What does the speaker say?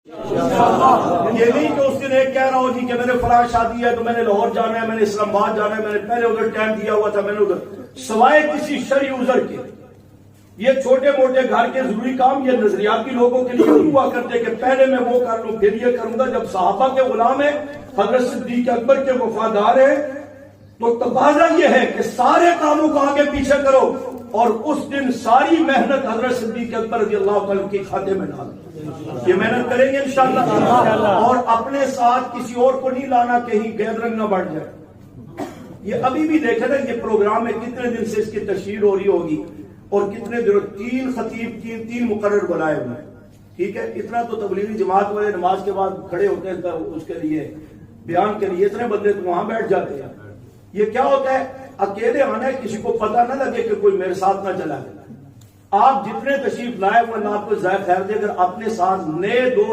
یہ نہیں کہ اس دن ایک کہہ رہا ہو جی کہ میں نے فلاں شادی ہے تو میں نے لاہور جانا ہے، میں نے اسلام آباد جانا ہے، میں نے پہلے ادھر ٹائم دیا ہوا تھا، میں نے ادھر سوائے کسی شرعی عذر کے یہ چھوٹے موٹے گھر کے ضروری کام یہ نظریاتی لوگوں کے لیے ہوا کرتے کہ پہلے میں وہ کر لوں پھر یہ کروں گا۔ جب صحابہ کے غلام ہیں، حضرت صدیق اکبر کے وفادار ہیں، تو تقاضا یہ ہے کہ سارے کاموں کو آگے پیچھے کرو، اور اس دن ساری محنت حضرت صدیق اکبر رضی اللہ تعالیٰ کی کھاتے میں ڈال یہ محنت کریں گے انشاءاللہ، اور اپنے ساتھ کسی اور کو نہیں لانا کہیں گیدرنگ نہ بڑھ جائے۔ یہ ابھی بھی دیکھیں نا یہ پروگرام میں کتنے دن سے اس کی تشہیر ہو رہی ہوگی، اور کتنے دن 3 خطیب 3 مقرر بنائے ہوئے ہیں، ٹھیک ہے۔ اتنا تو تبلیغی جماعت والے نماز کے بعد کھڑے ہوتے ہیں اس کے لیے بیان کے لیے، اتنے بندے تو وہاں بیٹھ جاتے ہیں۔ یہ کیا ہوتا ہے؟ اکیلے آنا ہے، کسی کو پتہ نہ لگے کہ کوئی میرے ساتھ نہ چلا ہے۔ آپ جتنے تشریف لائے وہ اللہ آپ کو ذائقہ خیر دے، اگر اپنے ساتھ نئے 2